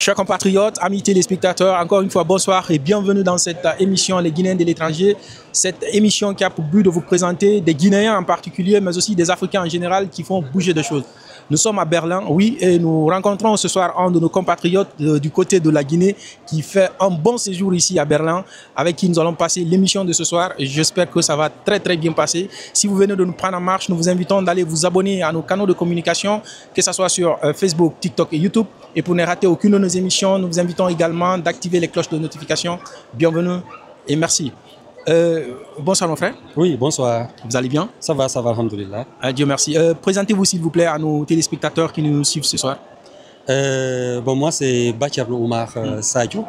Chers compatriotes, amis téléspectateurs, encore une fois bonsoir et bienvenue dans cette émission Les Guinéens de l'étranger. Cette émission qui a pour but de vous présenter des Guinéens en particulier, mais aussi des Africains en général qui font bouger des choses. Nous sommes à Berlin, oui, et nous rencontrons ce soir un de nos compatriotes du côté de la Guinée qui fait un bon séjour ici à Berlin, avec qui nous allons passer l'émission de ce soir. J'espère que ça va très bien passer. Si vous venez de nous prendre en marche, nous vous invitons d'aller vous abonner à nos canaux de communication, que ce soit sur Facebook, TikTok et YouTube. Et pour ne rater aucune de nos émissions, nous vous invitons également d'activer les cloches de notification. Bienvenue et merci. Bonsoir mon frère. Oui, bonsoir. Vous allez bien? Ça va, alhamdoulilah. Dieu merci. Présentez-vous s'il vous plaît à nos téléspectateurs qui nous suivent ce soir. Moi c'est Bachar Oumar Sadio,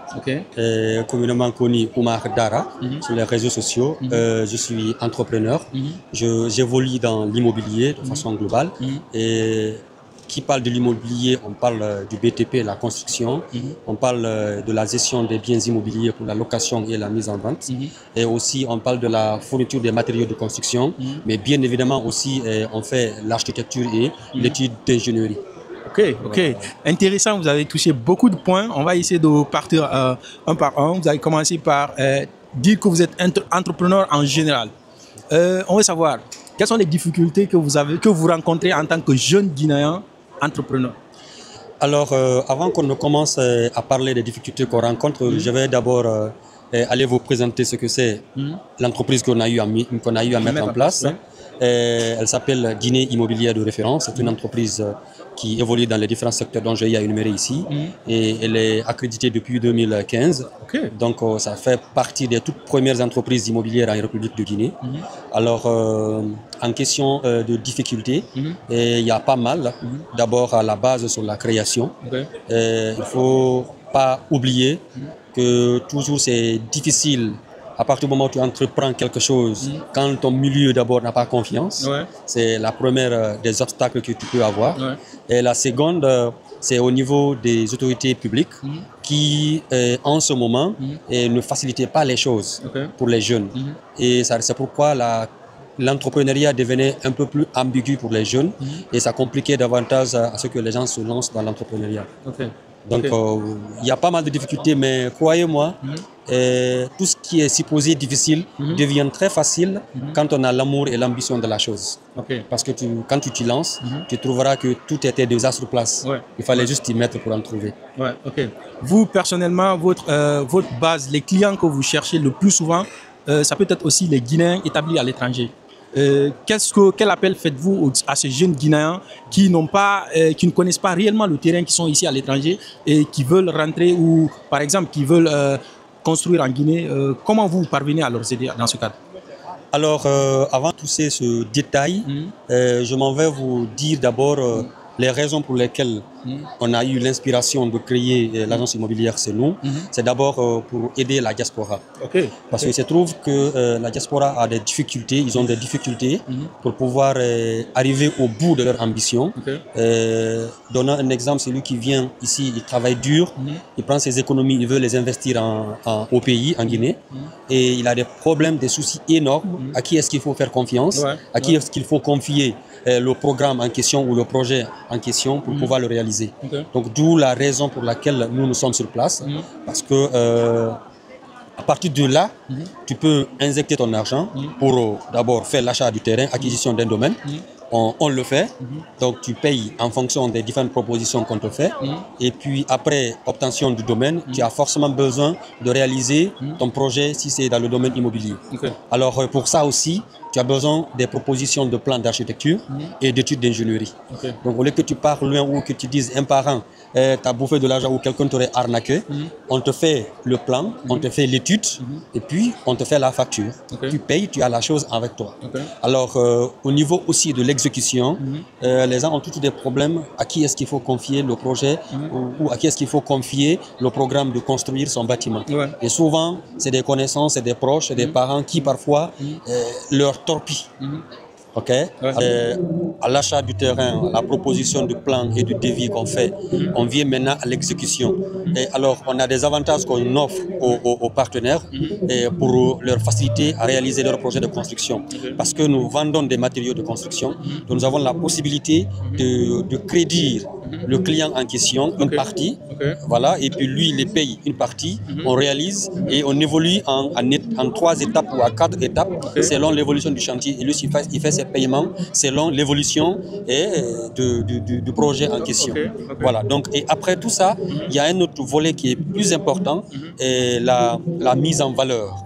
communément connu Oumar Dara sur les réseaux sociaux. Je suis entrepreneur. J'évolue dans l'immobilier de façon globale. Et qui parle de l'immobilier, on parle du BTP, la construction, on parle de la gestion des biens immobiliers pour la location et la mise en vente, et aussi on parle de la fourniture des matériaux de construction, mais bien évidemment aussi on fait l'architecture et l'étude d'ingénierie. Ok. Intéressant, vous avez touché beaucoup de points. On va essayer de partir un par un. Vous avez commencé par dire que vous êtes entrepreneur en général. On veut savoir, quelles sont les difficultés que vous rencontrez en tant que jeune Guinéen entrepreneur? Alors, avant qu'on ne commence à parler des difficultés qu'on rencontre, je vais d'abord aller vous présenter ce que c'est l'entreprise qu'on a eu à mettre en place. Elle s'appelle Guinée Immobilière de Référence. C'est une entreprise qui évolue dans les différents secteurs dont j'ai énuméré ici. Et elle est accréditée depuis 2015. Donc, ça fait partie des toutes premières entreprises immobilières en République de Guinée. Alors, en question de difficultés, il y a pas mal. D'abord, à la base, sur la création. Il ne faut pas oublier que toujours c'est difficile. À partir du moment où tu entreprends quelque chose, quand ton milieu d'abord n'a pas confiance, c'est la première des obstacles que tu peux avoir. Et la seconde, c'est au niveau des autorités publiques qui, en ce moment, ne facilitaient pas les choses pour les jeunes. Et c'est pourquoi l'entrepreneuriat devenait un peu plus ambigu pour les jeunes et ça compliquait davantage à ce que les gens se lancent dans l'entrepreneuriat. Donc, il y a pas mal de difficultés, mais croyez-moi, tout ce qui est supposé difficile devient très facile quand on a l'amour et l'ambition de la chose. Parce que quand tu t'y lances, tu trouveras que tout était déjà sur place. Il fallait juste t'y mettre pour en trouver. Vous, personnellement, votre base, les clients que vous cherchez le plus souvent, ça peut être aussi les Guinéens établis à l'étranger. Quel appel faites-vous à ces jeunes Guinéens qui ne connaissent pas réellement le terrain, qui sont ici à l'étranger et qui veulent rentrer ou, par exemple, qui veulent construire en Guinée? Comment vous parvenez à leur aider dans ce cadre? Alors, avant tout ce détail, je m'en vais vous dire d'abord les raisons pour lesquelles on a eu l'inspiration de créer l'agence immobilière C'est Nous. C'est d'abord pour aider la diaspora. Parce qu'il se trouve que la diaspora a des difficultés, ils ont des difficultés pour pouvoir arriver au bout de leur ambition. Donnant un exemple, celui qui vient ici, il travaille dur, il prend ses économies, il veut les investir au pays, en Guinée, et il a des problèmes, des soucis énormes. À qui est-ce qu'il faut faire confiance? À qui est-ce qu'il faut confier le programme en question ou le projet en question pour pouvoir le réaliser. Donc d'où la raison pour laquelle nous sommes sur place, parce que à partir de là, tu peux injecter ton argent pour d'abord faire l'achat du terrain, acquisition d'un domaine. On le fait, donc tu payes en fonction des différentes propositions qu'on te fait, et puis après obtention du domaine, tu as forcément besoin de réaliser ton projet si c'est dans le domaine immobilier. Alors pour ça aussi, tu as besoin des propositions de plans d'architecture et d'études d'ingénierie. Donc au lieu que tu pars loin ou que tu dises un parent, tu as bouffé de l'argent ou quelqu'un t'aurait arnaqué, on te fait le plan, on te fait l'étude et puis on te fait la facture. Tu payes, tu as la chose avec toi. Alors au niveau aussi de l'exécution, les gens ont tous des problèmes. À qui est-ce qu'il faut confier le projet ou à qui est-ce qu'il faut confier le programme de construire son bâtiment. Et souvent, c'est des connaissances, c'est des proches, c'est des parents qui parfois leur torpille. À l'achat du terrain, à la proposition de plan et de devis qu'on fait, on vient maintenant à l'exécution. Et alors, on a des avantages qu'on offre aux partenaires pour leur faciliter à réaliser leur projet de construction. Parce que nous vendons des matériaux de construction, donc nous avons la possibilité de créditer le client en question, une partie, Voilà, et puis lui, il les paye une partie, on réalise et on évolue en 3 étapes ou à 4 étapes selon l'évolution du chantier. Et lui, il fait ses paiements selon l'évolution du projet en question. Voilà, donc, et après tout ça, il y a un autre volet qui est plus important, la mise en valeur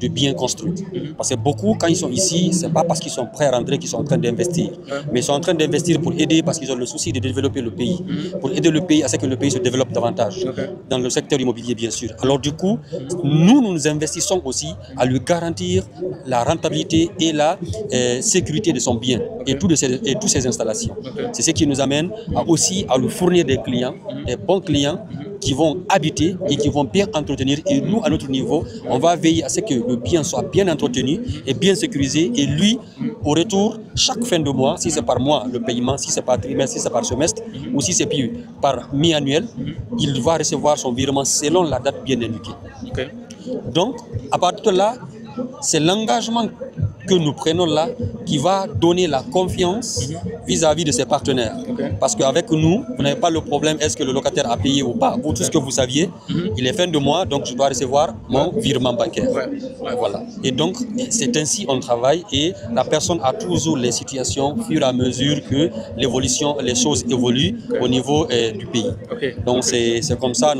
de biens construits. Parce que beaucoup, quand ils sont ici, ce n'est pas parce qu'ils sont prêts à rentrer qu'ils sont en train d'investir, mais ils sont en train d'investir pour aider parce qu'ils ont le souci de développer le pays, pour aider le pays à ce que le pays se développe davantage, dans le secteur immobilier bien sûr. Alors du coup, nous investissons aussi à lui garantir la rentabilité et la sécurité de son bien et toutes ses installations. C'est ce qui nous amène aussi à lui fournir des clients, des bons clients, qui vont habiter et qui vont bien entretenir. Et nous, à notre niveau, on va veiller à ce que le bien soit bien entretenu et bien sécurisé. Et lui, au retour, chaque fin de mois, si c'est par mois le paiement, si c'est par trimestre, si c'est par semestre, ou si c'est par mi-annuel, il va recevoir son virement selon la date bien indiquée. Donc, à partir de là, c'est l'engagement que nous prenons là qui va donner la confiance vis-à-vis de ses partenaires. Parce qu'avec nous, vous n'avez pas le problème est-ce que le locataire a payé ou pas. Vous, tout ce que vous saviez, il est fin de mois, donc je dois recevoir mon virement bancaire. Voilà. Et donc, c'est ainsi on travaille et la personne a toujours les situations au fur et à mesure que l'évolution, les choses évoluent au niveau du pays. Donc, c'est comme ça.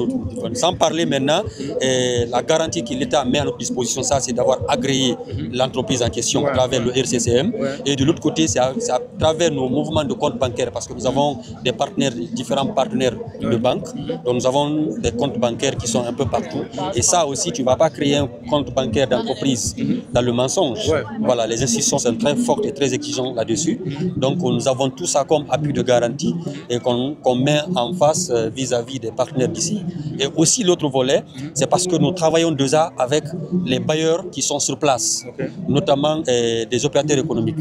Sans parler maintenant, la garantie que l'État met à notre disposition, ça, c'est d'avoir agréé l'entreprise en question à travers le RCCM. Et de l'autre côté, c'est à travers nos mouvements de compte bancaire parce que nous avons des partenaires, différents partenaires de banque. Donc nous avons des comptes bancaires qui sont un peu partout. Et ça aussi, tu ne vas pas créer un compte bancaire d'entreprise dans le mensonge. Voilà, les institutions sont très fortes et très exigeantes là-dessus. Donc nous avons tout ça comme appui de garantie et qu'on met en face vis-à-vis des partenaires d'ici. Et aussi l'autre volet, c'est parce que nous travaillons déjà avec les bailleurs qui sont sur place, notamment des opérateurs économiques.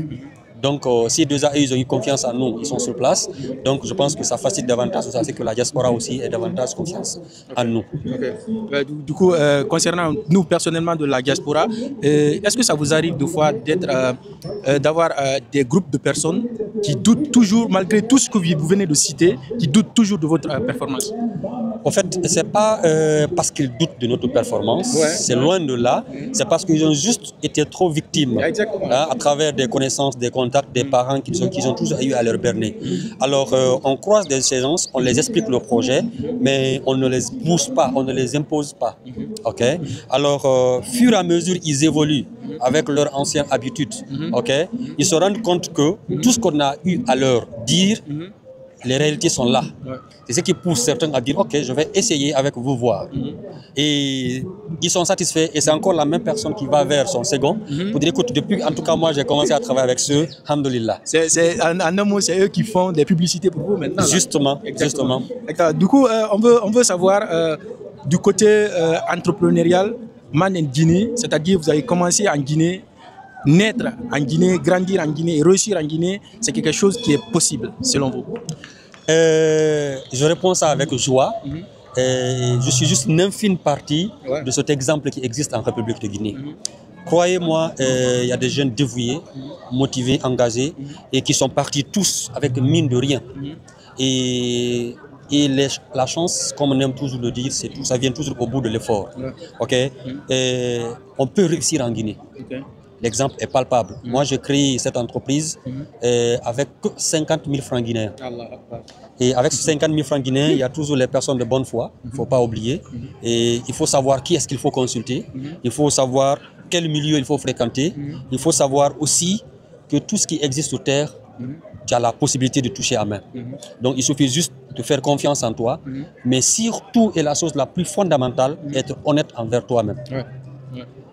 Donc, si déjà ils ont eu confiance en nous, ils sont sur place. Donc, je pense que ça facilite davantage, ça c'est que la diaspora aussi ait davantage confiance en nous. Du coup, concernant nous personnellement de la diaspora, est-ce que ça vous arrive de fois d'avoir des groupes de personnes qui doutent toujours, malgré tout ce que vous venez de citer, qui doutent toujours de votre performance? En fait, ce n'est pas parce qu'ils doutent de notre performance, c'est loin de là, c'est parce qu'ils ont juste été trop victimes à travers des connaissances, des contacts, des parents qu'ils ont tous eu à leur berner. Alors, on croise des séances, on les explique le projet, mais on ne les pousse pas, on ne les impose pas. Alors, fur et à mesure, ils évoluent avec leur ancienne habitude. Ils se rendent compte que tout ce qu'on a eu à leur dire, les réalités sont là. C'est ce qui pousse certains à dire, ok, je vais essayer avec vous voir. Et ils sont satisfaits et c'est encore la même personne qui va vers son second pour dire, écoute, depuis, en tout cas, moi, j'ai commencé à travailler avec ceux, alhamdoulilah. En un mot, c'est eux qui font des publicités pour vous maintenant. Justement, justement. Du coup, on veut savoir, du côté entrepreneurial, Man en Guinée, c'est-à-dire vous avez commencé en Guinée, naître en Guinée, grandir en Guinée et réussir en Guinée, c'est quelque chose qui est possible, selon vous? Je réponds ça avec joie. Je suis juste une infime partie de cet exemple qui existe en République de Guinée. Croyez-moi, il y a des jeunes dévoués, motivés, engagés, et qui sont partis tous avec mine de rien. Et la chance, comme on aime toujours le dire, ça vient toujours au bout de l'effort. On peut réussir en Guinée. L'exemple est palpable. Moi, j'ai créé cette entreprise avec 50 000 francs guinéens. Et avec ces 50 000 francs guinéens, il y a toujours les personnes de bonne foi, il ne faut pas oublier. Et il faut savoir qui est-ce qu'il faut consulter. Il faut savoir quel milieu il faut fréquenter. Il faut savoir aussi que tout ce qui existe sur Terre, tu as la possibilité de toucher à main. Donc, il suffit juste de faire confiance en toi. Mais surtout, et la chose la plus fondamentale, être honnête envers toi-même.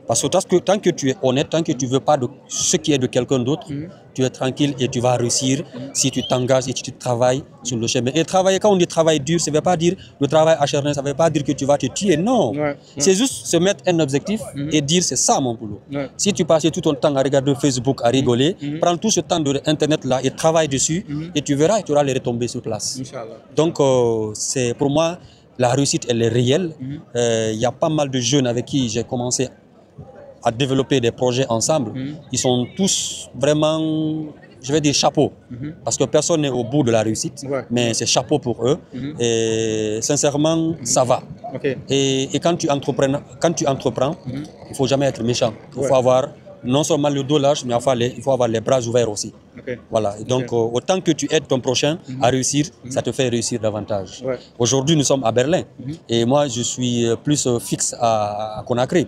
Parce que tant que tu es honnête, tant que tu ne veux pas de ce qui est de quelqu'un d'autre, tu es tranquille et tu vas réussir si tu t'engages et tu travailles sur le chemin. Et travailler, quand on dit travail dur, ça ne veut pas dire le travail acharné, ça ne veut pas dire que tu vas te tuer, non. C'est juste se mettre un objectif et dire c'est ça mon boulot. Si tu passes tout ton temps à regarder Facebook, à rigoler, prends tout ce temps de Internet là et travaille dessus et tu verras et tu auras les retombées sur place. Donc c'est pour moi, la réussite elle est réelle. Il y a pas mal de jeunes avec qui j'ai commencé à développer des projets ensemble. Ils sont tous vraiment je vais dire chapeau, parce que personne n'est au bout de la réussite, mais c'est chapeau pour eux. Et sincèrement, ça va. Et quand tu entreprends, il ne faut jamais être méchant. Il faut avoir non seulement le dos large, mais il faut avoir les bras ouverts aussi. Voilà. Et donc, autant que tu aides ton prochain à réussir, ça te fait réussir davantage. Aujourd'hui, nous sommes à Berlin. Et moi, je suis plus fixe à Conakry.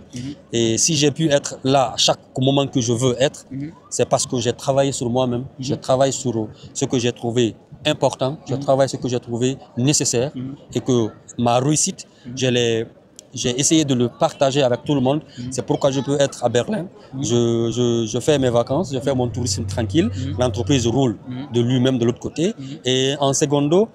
Et si j'ai pu être là à chaque moment que je veux être, c'est parce que j'ai travaillé sur moi-même. Je travaille sur ce que j'ai trouvé important. Je travaille sur ce que j'ai trouvé nécessaire. Et que ma réussite, j'ai essayé de le partager avec tout le monde. C'est pourquoi je peux être à Berlin. Je fais mes vacances, je fais mon tourisme tranquille. L'entreprise roule de lui-même de l'autre côté. Et en secondo,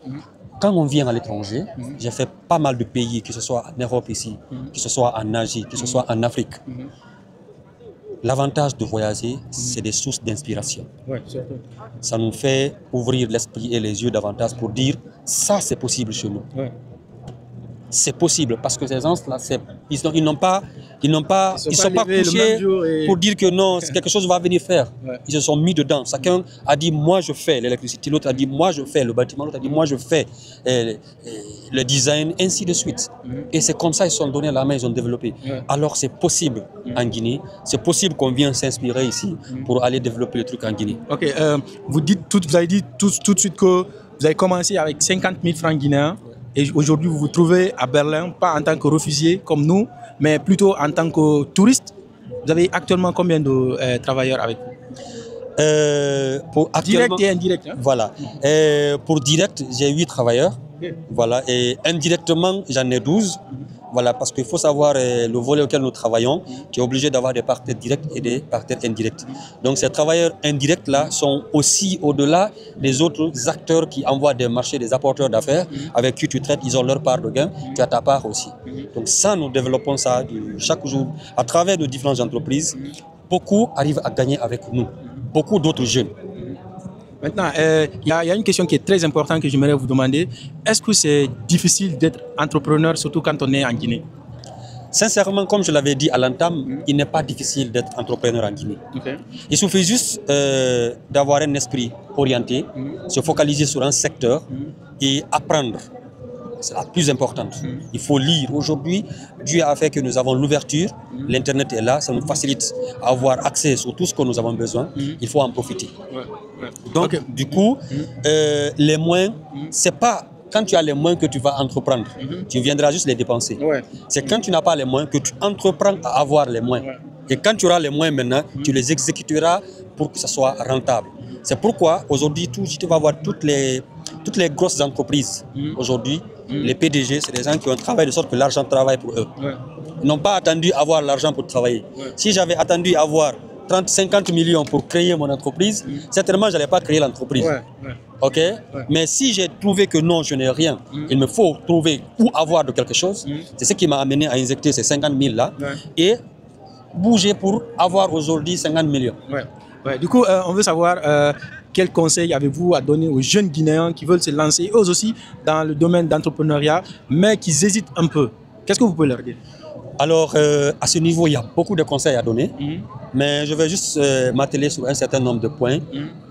quand on vient à l'étranger, j'ai fait pas mal de pays, que ce soit en Europe ici, que ce soit en Asie, que ce soit en Afrique. L'avantage de voyager, c'est des sources d'inspiration. Ça nous fait ouvrir l'esprit et les yeux davantage pour dire ça c'est possible chez nous. C'est possible parce que ces gens-là, ils sont pas couchés pour dire que non, quelque chose va venir faire. Ils se sont mis dedans. Chacun a dit moi je fais l'électricité, l'autre a dit moi je fais le bâtiment, l'autre a dit moi je fais le design, ainsi de suite. Et c'est comme ça qu'ils se sont donné la main, ils ont développé. Alors c'est possible en Guinée, c'est possible qu'on vienne s'inspirer ici pour aller développer le truc en Guinée. Ok, vous avez dit tout de suite que vous avez commencé avec 50 000 francs guinéens. Et aujourd'hui, vous vous trouvez à Berlin, pas en tant que réfugié comme nous, mais plutôt en tant que touriste. Vous avez actuellement combien de travailleurs avec vous? Direct et indirect. Hein? Voilà. Pour direct, j'ai 8 travailleurs. Voilà. Et indirectement, j'en ai 12. Voilà, parce qu'il faut savoir le volet auquel nous travaillons, qui est obligé d'avoir des partenaires directs et des partenaires indirects. Donc ces travailleurs indirects-là sont aussi au-delà des autres acteurs qui envoient des marchés, des apporteurs d'affaires, avec qui tu traites, ils ont leur part de gain, tu as ta part aussi. Donc ça, nous développons ça chaque jour à travers de différentes entreprises. Beaucoup arrivent à gagner avec nous, beaucoup d'autres jeunes. Maintenant, il y a une question qui est très importante que j'aimerais vous demander. Est-ce que c'est difficile d'être entrepreneur, surtout quand on est en Guinée? Sincèrement, comme je l'avais dit à l'entame, il n'est pas difficile d'être entrepreneur en Guinée. Il suffit juste d'avoir un esprit orienté, se focaliser sur un secteur et apprendre. C'est la plus importante. Il faut lire. Aujourd'hui, Dieu a fait que nous avons l'ouverture, l'Internet est là, ça nous facilite à avoir accès sur tout ce que nous avons besoin. Il faut en profiter. Donc, du coup, les moyens, c'est pas quand tu as les moyens que tu vas entreprendre, tu viendras juste les dépenser. C'est quand tu n'as pas les moyens que tu entreprends à avoir les moyens. Et quand tu auras les moyens maintenant, tu les exécuteras pour que ça soit rentable. C'est pourquoi aujourd'hui, tu vas voir toutes les grosses entreprises aujourd'hui, les PDG, c'est des gens qui ont travaillé de sorte que l'argent travaille pour eux. Ils n'ont pas attendu avoir l'argent pour travailler. Si j'avais attendu avoir 30-50 millions pour créer mon entreprise, certainement je n'allais pas créer l'entreprise. Mais si j'ai trouvé que non, je n'ai rien, il me faut trouver ou avoir de quelque chose, c'est ce qui m'a amené à injecter ces 50 000 là et bouger pour avoir aujourd'hui 50 millions. Du coup, on veut savoir quel conseil avez-vous à donner aux jeunes Guinéens qui veulent se lancer, eux aussi, dans le domaine d'entrepreneuriat, mais qui hésitent un peu. Qu'est-ce que vous pouvez leur dire? Alors, à ce niveau, il y a beaucoup de conseils à donner, mais je vais juste m'atteler sur un certain nombre de points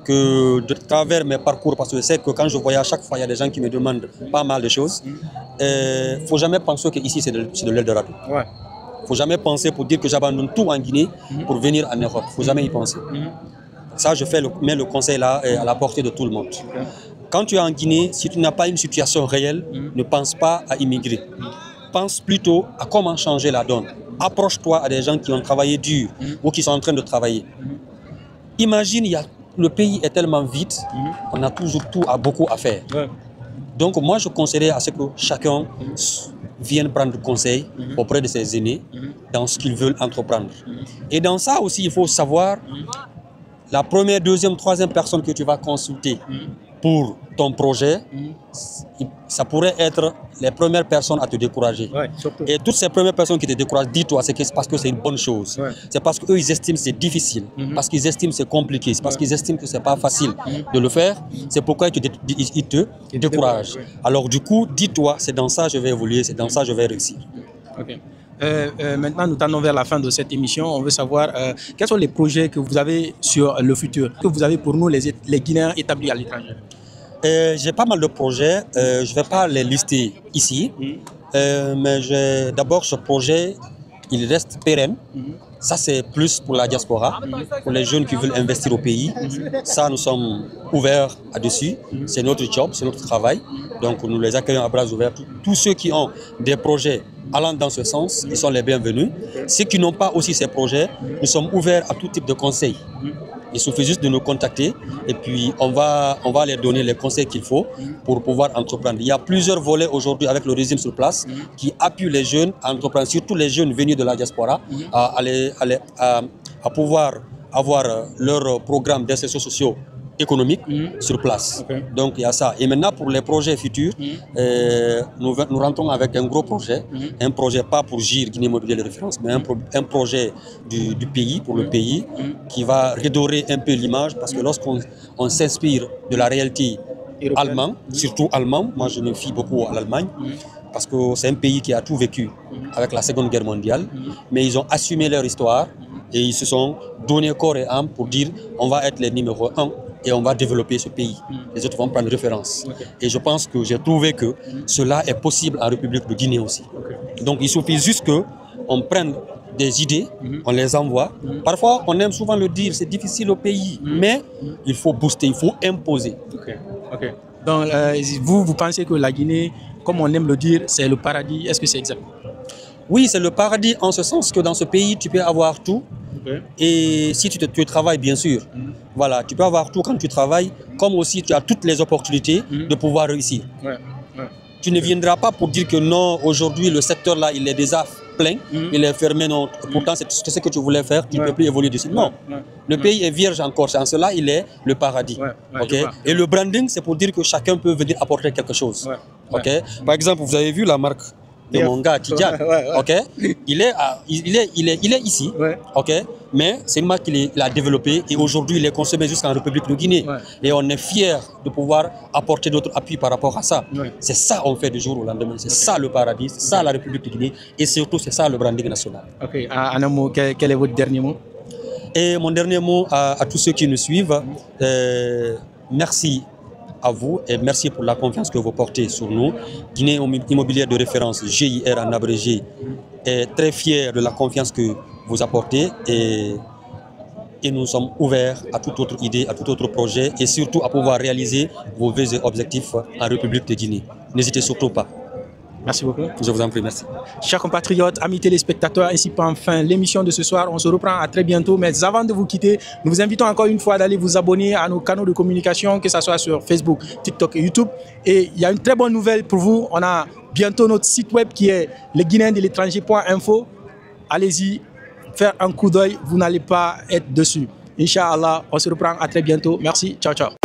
que, de travers mes parcours, parce que je sais que quand je voyage, chaque fois, il y a des gens qui me demandent pas mal de choses. Il ne faut jamais penser qu'ici, c'est de l'Eldorado. Il ne faut jamais penser pour dire que j'abandonne tout en Guinée pour venir en Europe. Il ne faut jamais y penser. Ça, je mets le conseil là à la portée de tout le monde. Quand tu es en Guinée, si tu n'as pas une situation réelle, ne pense pas à immigrer. Pense plutôt à comment changer la donne. Approche-toi à des gens qui ont travaillé dur ou qui sont en train de travailler. Imagine, le pays est tellement vide, on a toujours beaucoup à faire. Donc moi, je conseillerais à ce que chacun vienne prendre conseil auprès de ses aînés dans ce qu'ils veulent entreprendre. Et dans ça aussi, il faut savoir la première, deuxième, troisième personne que tu vas consulter pour ton projet, ça pourrait être les premières personnes à te décourager. Et toutes ces premières personnes qui te découragent, dis-toi, c'est parce que c'est une bonne chose. C'est parce qu'eux, ils estiment que c'est difficile, parce qu'ils estiment que c'est compliqué, c'est parce qu'ils estiment que c'est pas facile de le faire. C'est pourquoi ils te découragent. Alors du coup, dis-toi, c'est dans ça que je vais évoluer, c'est dans ça que je vais réussir. Maintenant, nous tendons vers la fin de cette émission. On veut savoir quels sont les projets que vous avez sur le futur, que vous avez pour nous, les Guinéens établis à l'étranger. J'ai pas mal de projets. Je ne vais pas les lister ici. Mais d'abord, ce projet, il reste pérenne. Ça, c'est plus pour la diaspora, pour les jeunes qui veulent investir au pays. Ça, nous sommes ouverts là-dessus. C'est notre job, c'est notre travail. Donc, nous les accueillons à bras ouverts. Tous ceux qui ont des projets allant dans ce sens, ils sont les bienvenus. Ceux qui n'ont pas aussi ces projets, nous sommes ouverts à tout type de conseils. Il suffit juste de nous contacter et puis on va leur donner les conseils qu'il faut pour pouvoir entreprendre. Il y a plusieurs volets aujourd'hui avec le régime sur place qui appuient les jeunes à entreprendre, surtout les jeunes venus de la diaspora, à pouvoir avoir leur programme d'insertion socio-économique sur place. Donc il y a ça. Et maintenant pour les projets futurs, nous rentrons avec un gros projet, un projet pas pour GIR, Guinée Immobilier de référence, mais un projet du pays, pour le pays, qui va redorer un peu l'image, parce que lorsqu'on s'inspire de la réalité allemande, surtout allemande, moi je me fie beaucoup à l'Allemagne, parce que c'est un pays qui a tout vécu avec la Seconde Guerre mondiale, mais ils ont assumé leur histoire et ils se sont donné corps et âme pour dire on va être les numéros 1 et on va développer ce pays. Les autres vont prendre référence. Et je pense que j'ai trouvé que cela est possible en République de Guinée aussi. Donc il suffit juste qu'on prenne des idées, on les envoie. Parfois, on aime souvent le dire, c'est difficile au pays, mais il faut booster, il faut imposer. Donc vous pensez que la Guinée, comme on aime le dire, c'est le paradis. Est-ce que c'est exact? Oui, c'est le paradis en ce sens que dans ce pays, tu peux avoir tout. Et si tu travailles, bien sûr, voilà, tu peux avoir tout quand tu travailles, comme aussi tu as toutes les opportunités de pouvoir réussir. Tu ne viendras pas pour dire que non, aujourd'hui, le secteur-là, il est déjà plein, il est fermé, non. Pourtant, c'est ce que tu voulais faire, tu ne peux plus évoluer dessus. Non, le pays est vierge encore, en cela, il est le paradis. Et le branding, c'est pour dire que chacun peut venir apporter quelque chose. Par exemple, vous avez vu la marque de mon gars, Tidjane, il est ici, mais c'est une marque qu'il a développée et aujourd'hui il est consommé jusqu'en République de Guinée. Et on est fiers de pouvoir apporter d'autres appuis par rapport à ça. C'est ça qu'on fait du jour au lendemain, c'est ça le paradis, c'est ça la République de Guinée et surtout c'est ça le branding national. En un mot, quel est votre dernier mot? Et mon dernier mot à tous ceux qui nous suivent, merci à vous et merci pour la confiance que vous portez sur nous. Guinée Immobilière de référence, GIR en abrégé, est très fier de la confiance que vous apportez et nous sommes ouverts à toute autre idée, à tout autre projet et surtout à pouvoir réaliser vos vœux et objectifs en République de Guinée. N'hésitez surtout pas. Merci beaucoup. Je vous en prie, merci. Chers compatriotes, amis téléspectateurs, ainsi prend fin l'émission de ce soir. On se reprend à très bientôt. Mais avant de vous quitter, nous vous invitons encore une fois d'aller vous abonner à nos canaux de communication, que ce soit sur Facebook, TikTok et YouTube. Et il y a une très bonne nouvelle pour vous. On a bientôt notre site web qui est lesguinéensdelétranger.info. Allez-y, faire un coup d'œil. Vous n'allez pas être dessus. Inch'Allah, on se reprend à très bientôt. Merci. Ciao, ciao.